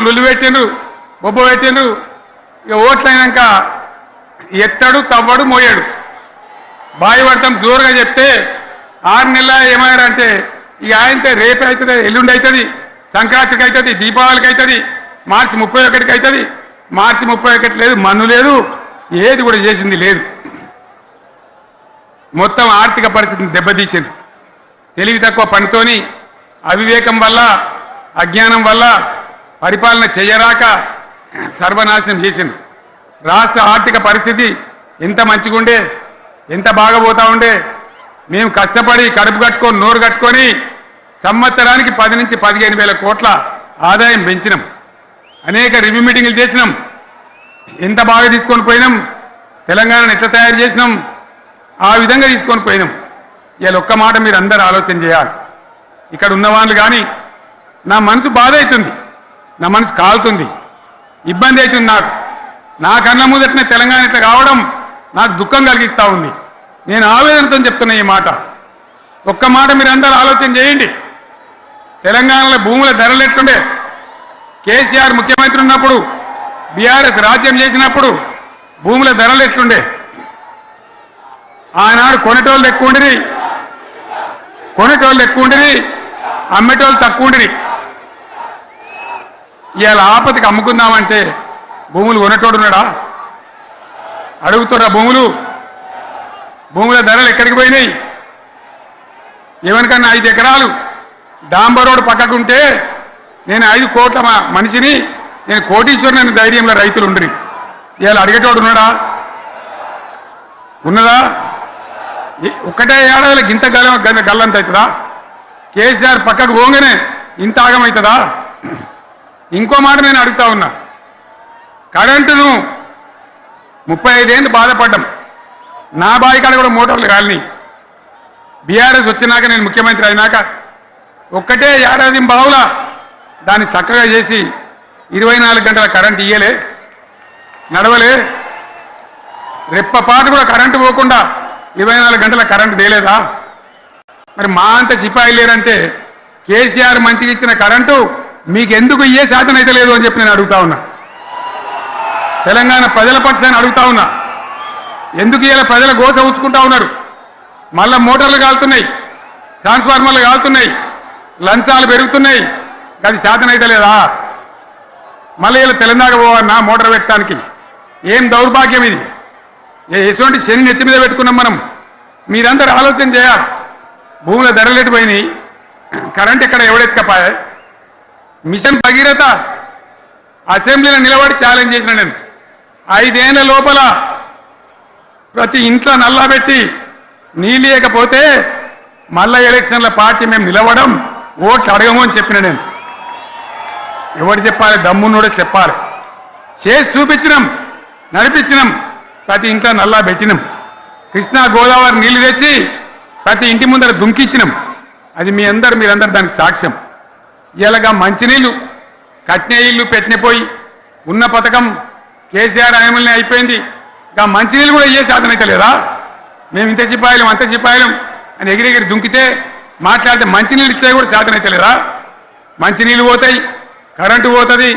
లొల్లి పెట్టిండ్రు, బొబ్బ పెట్టిండ్రు. ఇక ఓట్లయినాక ఎత్తాడు, తవ్వడు, మోయాడు. బాయి పడతాం జోరుగా చెప్తే 6 నెలల ఏమయ్యారంటే ఇక ఆయనతే రేపు అవుతుంది, ఎల్లుండి అవుతుంది, సంక్రాంతికి అవుతుంది, దీపావళికి అవుతుంది, మార్చి 31కి అవుతుంది. మార్చి 31 లేదు, మన్ను లేదు, ఏది కూడా చేసింది లేదు. మొత్తం ఆర్థిక పరిస్థితిని దెబ్బతీసింది. తెలివి తక్కువ పనితోని, అవివేకం వల్ల, అజ్ఞానం వల్ల పరిపాలన చేయరాక సర్వనాశనం చేసింది. రాష్ట్ర ఆర్థిక పరిస్థితి ఎంత మంచిగా ఉండే, ఎంత బాగా పోతా ఉండే. మేము కష్టపడి కడుపు కట్టుకొని, నోరు కట్టుకొని సంవత్సరానికి 10 నుంచి 15 వేల కోట్ల ఆదాయం పెంచినాం. అనేక రివ్యూ మీటింగులు చేసినాం. ఎంత బాగా తీసుకొని పోయినాం, తెలంగాణను ఎట్లా తయారు చేసినాం, ఆ విధంగా తీసుకొని పోయినాం. ఇవాళ ఒక్క మాట మీరు అందరూ ఆలోచన చేయాలి. ఇక్కడ ఉన్న వాళ్ళు కానీ నా మనసు బాధ అవుతుంది, నా మనసు కాలుతుంది, ఇబ్బంది అవుతుంది. నా కళ్ళ ముందటనే తెలంగాణ ఇట్లా కావడం నాకు దుఃఖం కలిగిస్తూ ఉంది. నేను ఆవేదనతో చెప్తున్నా ఈ మాట. ఒక్క మాట మీరు అందరూ ఆలోచన చేయండి. తెలంగాణలో భూముల ధరలు ఎట్లుండే, కేసీఆర్ ముఖ్యమంత్రి ఉన్నప్పుడు, బీఆర్ఎస్ రాజ్యం చేసినప్పుడు భూముల ధరలు ఎట్లుండే. ఆనాడు కొనేటోళ్ళు ఎక్కువ ఉండిరి, అమ్మేటోళ్ళు తక్కువ ఉండిరి. ఇవాళ ఆపదకి అమ్ముకుందామంటే భూములు కొనేటోడు ఉన్నాడా? అడుగుతున్నా భూముల ధరలు ఎక్కడికి పోయినాయి? ఎవరికన్నా 5 ఎకరాలు డాంబర్ రోడ్డు పక్కకుంటే నేను 5 కోట్ల మనిషిని, నేను కోటీశ్వరుని ధైర్యంలో రైతులు ఉండ్రి. ఇవాళ అడిగేటోడు ఉన్నదా? ఒక్కటే ఏడాదిలో గింత గల్లంత అవుతుందా? కేసీఆర్ పక్కకు పోగానే ఇంత ఆగమవుతుందా? ఇంకో మాట నేను అడుగుతా ఉన్నా. కరెంటును 35 ఏళ్ళు బాధపడ్డాం. నా బావి కాడ కూడా మోటార్లు కాలిని. బీఆర్ఎస్ వచ్చినాక, నేను ముఖ్యమంత్రి అయినాక ఒక్కటే ఏడాది బావులా దాన్ని చక్కగా చేసి 24 గంటల కరెంటు ఇయ్యలే, నడవలే. రెప్పపాటు కూడా కరెంటు పోకుండా 24 గంటల కరెంటు తేలేదా? మరి మా అంత సిపాయి లేరంటే కేసీఆర్ మంచిగా ఇచ్చిన కరెంటు మీకెందుకు ఇయ్యే శాతం అయితే లేదు అని చెప్పి నేను అడుగుతా ఉన్నా. తెలంగాణ ప్రజల పక్షాన్ని అడుగుతా ఉన్నా. ఎందుకు ఇలా ప్రజల గోస ఉంచుకుంటా ఉన్నారు? మళ్ళా మోటార్లు కాలుతున్నాయి, ట్రాన్స్ఫార్మర్లు కాలుతున్నాయి, లంచాలు పెరుగుతున్నాయి. అది శాతం అయితే లేదా? మళ్ళీ ఇలా తెలంగాణ పోవన్నా మోటార్ పెట్టడానికి? ఏం దౌర్భాగ్యం ఇది! ఎటువంటి శని నెత్తి మీద పెట్టుకున్నాం మనం. మీరందరూ ఆలోచన చేయాలి. భూముల ధరలు ఎటుపోయినాయి, కరెంట్ ఎక్కడ ఎవడెత్తుకపోయా? మిషన్ భగీరథ అసెంబ్లీలో నిలబడి ఛాలెంజ్ చేసిన నేను. 5 ఏళ్ల లోపల ప్రతి ఇంట్లో నల్లా పెట్టి నీళ్ళేయకపోతే మళ్ళా ఎలక్షన్ల పార్టీ మేము నిలవడం, ఓట్లు అడగము అని చెప్పిన నేను. ఎవరు చెప్పాలి? దమ్మున్నోడే చెప్పాలి. చేసి చూపించినాం, నడిపించినాం. ప్రతి ఇంట్లో నల్లా పెట్టినాం. కృష్ణా గోదావరి నీళ్లు తెచ్చి ప్రతి ఇంటి ముందర దుంకిచ్చినాం. అది మీరందరూ దానికి సాక్ష్యం. ఇలాగా మంచినీళ్ళు కట్నే ఇల్లు పెట్టినపోయి ఉన్న పథకం కేసీఆర్ ఆయమల్ని అయిపోయింది. ఇంకా మంచినీళ్ళు కూడా ఏ శాతం అయితే లేదా? మేము ఇంత సిపాయిలం, అంత సిపాయిలం అని ఎగిరెగిరి దుంకితే మాట్లాడితే మంచినీళ్ళు ఇచ్చే కూడా శాతం అయితే లేదా? మంచినీళ్ళు పోతాయి, కరెంటు పోతుంది,